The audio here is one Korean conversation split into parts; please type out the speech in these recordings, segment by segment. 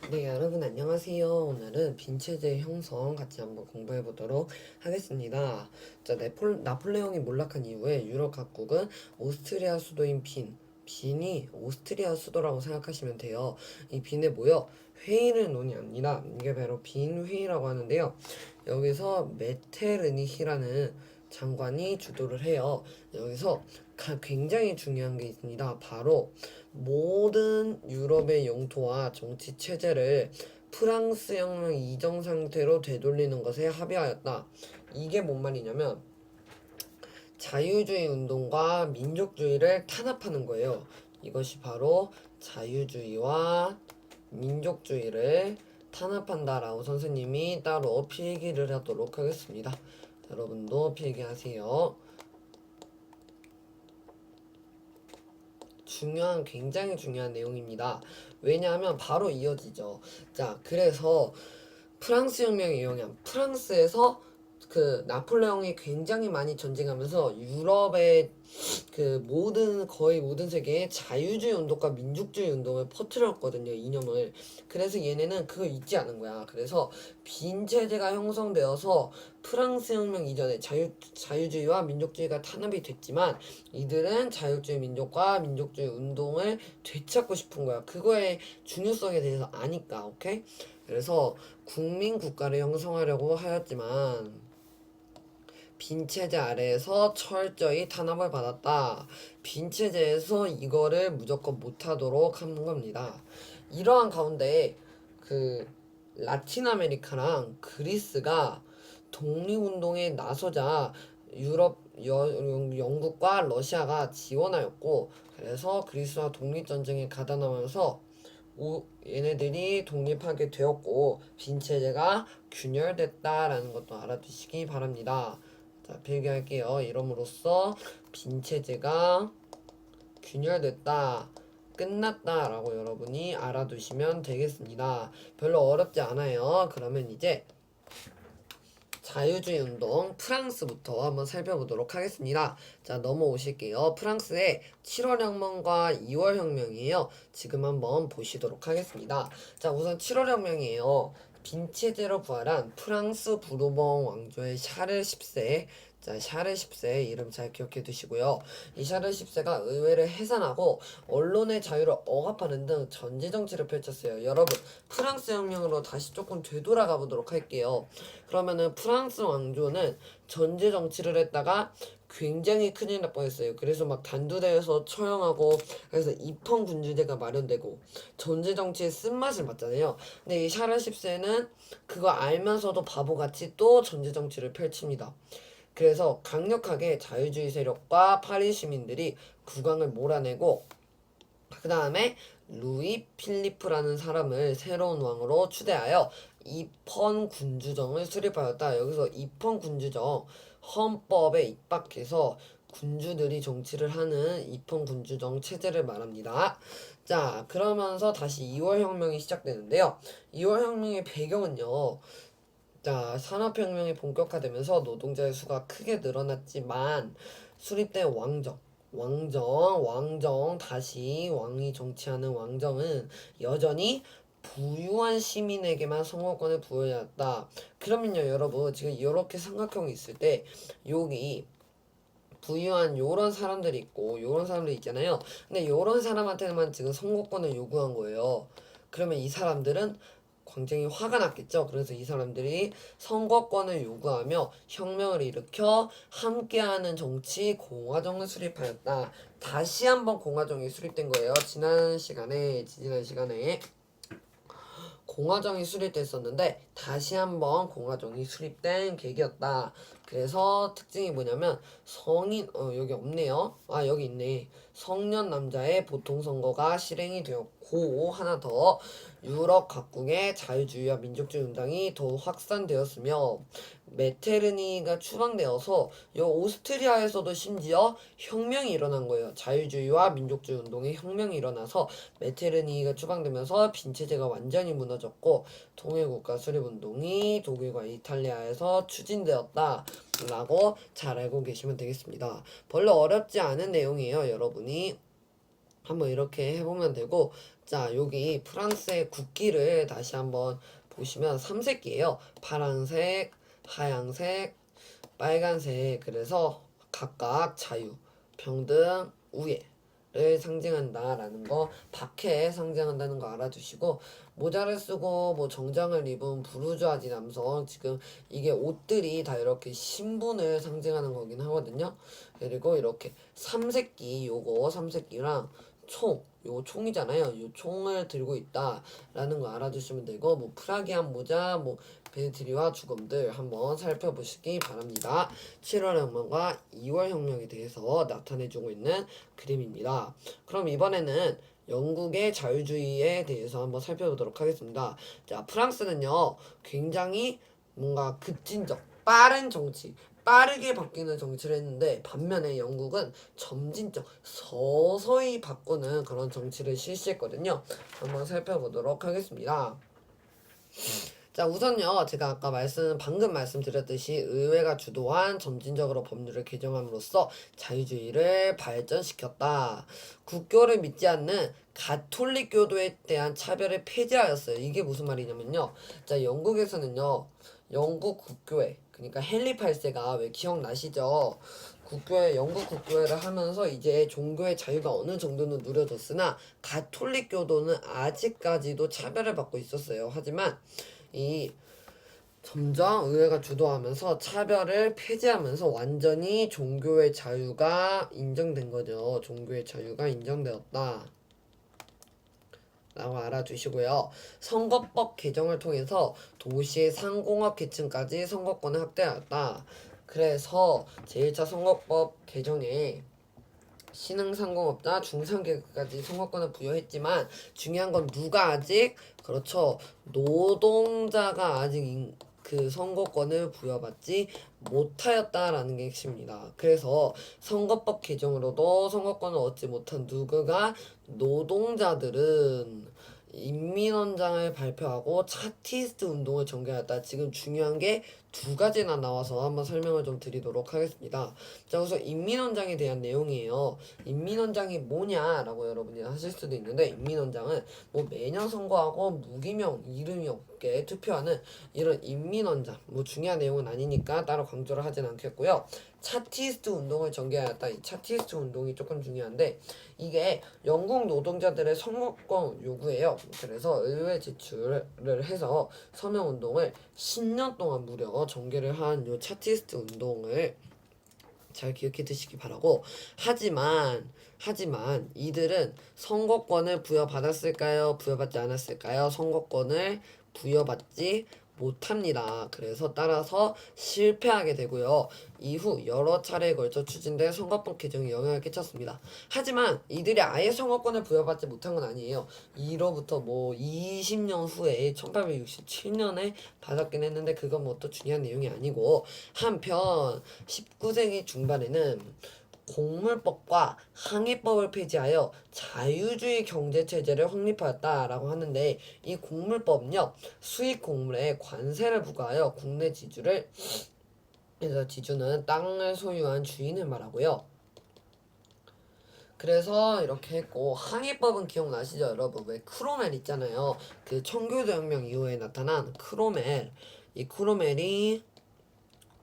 네, 여러분 안녕하세요. 오늘은 빈체제 형성 같이 한번 공부해 보도록 하겠습니다. 자, 나폴레옹이 몰락한 이후에 유럽 각국은 오스트리아 수도인 빈이 오스트리아 수도라고 생각하시면 돼요. 이 빈에 모여 회의를 논이 아니라 이게 바로 빈 회의라고 하는데요. 여기서 메테르니히라는 장관이 주도를 해요. 여기서 굉장히 중요한 게 있습니다. 바로 모든 유럽의 영토와 정치 체제를 프랑스 혁명 이전 상태로 되돌리는 것에 합의하였다. 이게 뭔 말이냐면 자유주의 운동과 민족주의를 탄압하는 거예요. 이것이 바로 자유주의와 민족주의를 탄압한다라고 선생님이 따로 필기를 하도록 하겠습니다. 여러분도 필기하세요. 굉장히 중요한 내용입니다. 왜냐하면 바로 이어지죠. 자, 그래서 프랑스 혁명의 영향. 프랑스에서 나폴레옹이 굉장히 많이 전쟁하면서 유럽의 거의 모든 세계에 자유주의 운동과 민족주의 운동을 퍼뜨렸거든요, 이념을. 그래서 얘네는 그걸 잊지 않은 거야. 그래서 빈 체제가 형성되어서 프랑스 혁명 이전에 자유주의와 민족주의가 탄압이 됐지만 이들은 자유주의 민족과 민족주의 운동을 되찾고 싶은 거야. 그거의 중요성에 대해서 아니까, 오케이? 그래서 국민 국가를 형성하려고 하였지만 빈체제 아래에서 철저히 탄압을 받았다. 빈체제에서 이거를 무조건 못하도록 하는 겁니다. 이러한 가운데 라틴 아메리카랑 그리스가 독립운동에 나서자 영국과 러시아가 지원하였고, 그래서 그리스와 독립전쟁에 가담하면서 얘네들이 독립하게 되었고 빈체제가 균열됐다라는 것도 알아두시기 바랍니다. 자, 필기할게요. 이름으로써 빈체제가 균열됐다, 끝났다 라고 여러분이 알아두시면 되겠습니다. 별로 어렵지 않아요. 그러면 이제 자유주의 운동 프랑스부터 한번 살펴보도록 하겠습니다. 자, 넘어오실게요. 프랑스의 7월 혁명과 2월 혁명이에요. 지금 한번 보시도록 하겠습니다. 자, 우선 7월 혁명이에요. 빈체제로 부활한 프랑스 부르봉 왕조의 샤를 10세. 자, 샤를 10세 이름 잘 기억해 두시고요. 이 샤를 10세가 의회를 해산하고 언론의 자유를 억압하는 등 전제 정치를 펼쳤어요. 여러분, 프랑스 혁명으로 다시 조금 되돌아가 보도록 할게요. 그러면은 프랑스 왕조는 전제 정치를 했다가 굉장히 큰일 날 뻔했어요. 그래서 막 단두대에서 처형하고, 그래서 입헌 군주제가 마련되고 전제 정치의 쓴맛을 봤잖아요. 근데 이 샤를 10세는 그거 알면서도 바보같이 또 전제 정치를 펼칩니다. 그래서 강력하게 자유주의 세력과 파리 시민들이 국왕을 몰아내고, 그 다음에 루이 필리프라는 사람을 새로운 왕으로 추대하여 입헌 군주정을 수립하였다. 여기서 입헌 군주정, 헌법에 입각해서 군주들이 정치를 하는 입헌 군주정 체제를 말합니다. 자, 그러면서 다시 2월 혁명이 시작되는데요. 2월 혁명의 배경은요. 자, 산업혁명이 본격화되면서 노동자의 수가 크게 늘어났지만 수립된 다시 왕이 정치하는 왕정은 여전히 부유한 시민에게만 선거권을 부여했다. 그러면요, 여러분, 지금 이렇게 삼각형이 있을 때 여기 부유한 요런 사람들이 있고 요런 사람들이 있잖아요. 근데 요런 사람한테만 지금 선거권을 요구한 거예요. 그러면 이 사람들은 굉장히 화가 났겠죠. 그래서 이 사람들이 선거권을 요구하며 혁명을 일으켜 함께하는 정치 공화정을 수립하였다. 다시 한번 공화정이 수립된 거예요. 지난 시간에 공화정이 수립됐었는데 다시 한번 공화정이 수립된 계기였다. 그래서 특징이 뭐냐면 여기 없네요. 아, 여기 있네. 성년 남자의 보통선거가 실행이 되었고, 하나 더 유럽 각국의 자유주의와 민족주의 운동이 더욱 확산되었으며 메테르니가 추방되어서 오스트리아에서도 심지어 혁명이 일어난 거예요. 자유주의와 민족주의 운동의 혁명이 일어나서 메테르니가 추방되면서 빈체제가 완전히 무너졌고 통일국가 수립운동이 독일과 이탈리아에서 추진되었다 라고 잘 알고 계시면 되겠습니다. 별로 어렵지 않은 내용이에요. 여러분이 한번 이렇게 해보면 되고, 자, 여기 프랑스의 국기를 다시 한번 보시면 삼색이에요. 파란색, 하얀색, 빨간색. 그래서 각각 자유, 평등, 우애를 상징한다라는 거, 박해에 상징한다는 거 알아두시고, 모자를 쓰고 뭐 정장을 입은 부르주아지 남성, 지금 이게 옷들이 다 이렇게 신분을 상징하는 거긴 하거든요. 그리고 이렇게 삼색기, 요거 삼색기랑 요거 총이잖아요. 요 총을 들고 있다라는 거 알아두시면 되고, 뭐 프라기안 모자, 뭐 베네트리와 주검들 한번 살펴보시기 바랍니다. 7월 혁명과 2월 혁명에 대해서 나타내주고 있는 그림입니다. 그럼 이번에는 영국의 자유주의에 대해서 한번 살펴보도록 하겠습니다. 자, 프랑스는요, 굉장히 뭔가 급진적, 빠른 정치, 빠르게 바뀌는 정치를 했는데, 반면에 영국은 점진적, 서서히 바꾸는 그런 정치를 실시했거든요. 한번 살펴보도록 하겠습니다. 자, 우선요, 제가 아까 방금 말씀드렸듯이 의회가 주도한 점진적으로 법률을 개정함으로써 자유주의를 발전시켰다. 국교를 믿지 않는 가톨릭 교도에 대한 차별을 폐지하였어요. 이게 무슨 말이냐면요. 자, 영국에서는요, 영국 국교회, 그러니까 헨리 8세가 왜 기억나시죠? 영국 국교회를 하면서 이제 종교의 자유가 어느 정도는 누려졌으나 가톨릭 교도는 아직까지도 차별을 받고 있었어요. 하지만 이 점점 의회가 주도하면서 차별을 폐지하면서 완전히 종교의 자유가 인정된 거죠. 종교의 자유가 인정되었다 라고 알아두시고요. 선거법 개정을 통해서 도시 상공업 계층까지 선거권을 확대하였다. 그래서 제1차 선거법 개정에 신흥상공업자 중산계급까지 선거권을 부여했지만 중요한 건 누가 아직 그렇죠. 노동자가 아직 그 선거권을 부여받지 못하였다라는 게 핵심입니다. 그래서 선거법 개정으로도 선거권을 얻지 못한 누구가 노동자들은 인민원장을 발표하고 차티스트 운동을 전개했다. 지금 중요한 게 두 가지나 나와서 한번 설명을 좀 드리도록 하겠습니다. 자, 우선 인민원장에 대한 내용이에요. 인민원장이 뭐냐라고 여러분이 하실 수도 있는데, 인민원장은 뭐 매년 선거하고 무기명 이름이 없게 투표하는 이런 인민원장, 뭐 중요한 내용은 아니니까 따로 강조를 하진 않겠고요. 차티스트 운동을 전개하였다. 이 차티스트 운동이 조금 중요한데, 이게 영국 노동자들의 선거권 요구예요. 그래서 의회 제출을 해서 서명 운동을 10년 동안 무려 전개를 한 요 차티스트 운동을 잘 기억해 두시기 바라고. 하지만 이들은 선거권을 부여받았을까요? 부여받지 않았을까요? 선거권을 부여받지 못합니다. 그래서 따라서 실패하게 되고요. 이후 여러 차례에 걸쳐 추진된 선거법 개정에 영향을 끼쳤습니다. 하지만 이들이 아예 선거권을 부여받지 못한 건 아니에요. 이로부터 뭐 20년 후에 1867년에 받았긴 했는데 그건 뭐 또 중요한 내용이 아니고, 한편 19세기 중반에는 곡물법과 항해법을 폐지하여 자유주의 경제체제를 확립하였다라고 하는데, 이 곡물법은요, 수입 곡물에 관세를 부과하여 국내 지주를, 그래서 지주는 땅을 소유한 주인을 말하고요. 그래서 이렇게 했고, 항해법은 기억나시죠 여러분? 왜 크로멜 있잖아요. 그 청교도혁명 이후에 나타난 크로멜. 이 크로멜이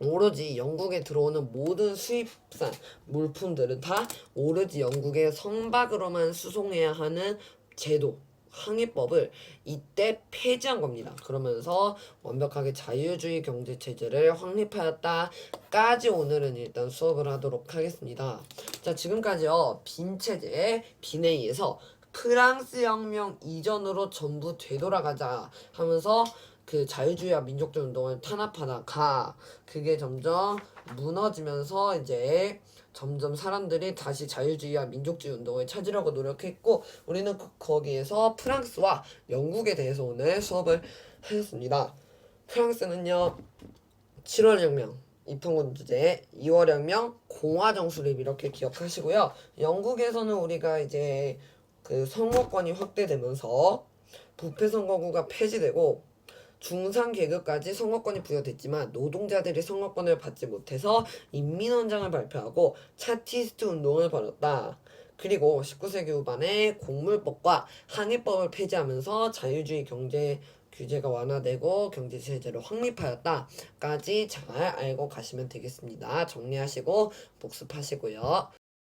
오로지 영국에 들어오는 모든 수입산 물품들은 다 오로지 영국의 선박으로만 수송해야 하는 제도, 항해법을 이때 폐지한 겁니다. 그러면서 완벽하게 자유주의 경제체제를 확립하였다까지 오늘은 일단 수업을 하도록 하겠습니다. 자, 지금까지요, 빈체제, 빈에 의해서 프랑스 혁명 이전으로 전부 되돌아가자 하면서 그 자유주의와 민족주의 운동을 탄압하다가 그게 점점 무너지면서 이제 점점 사람들이 다시 자유주의와 민족주의 운동을 찾으려고 노력했고, 우리는 거기에서 프랑스와 영국에 대해서 오늘 수업을 하였습니다. 프랑스는요, 7월 혁명 입헌군 주제, 2월 혁명 공화정 수립 이렇게 기억하시고요. 영국에서는 우리가 이제 그 선거권이 확대되면서 부패 선거구가 폐지되고 중상 계급까지 선거권이 부여됐지만 노동자들이 선거권을 받지 못해서 인민원장을 발표하고 차티스트 운동을 벌였다. 그리고 19세기 후반에 곡물법과 항해법을 폐지하면서 자유주의 경제 규제가 완화되고 경제 체제를 확립하였다까지 잘 알고 가시면 되겠습니다. 정리하시고 복습하시고요.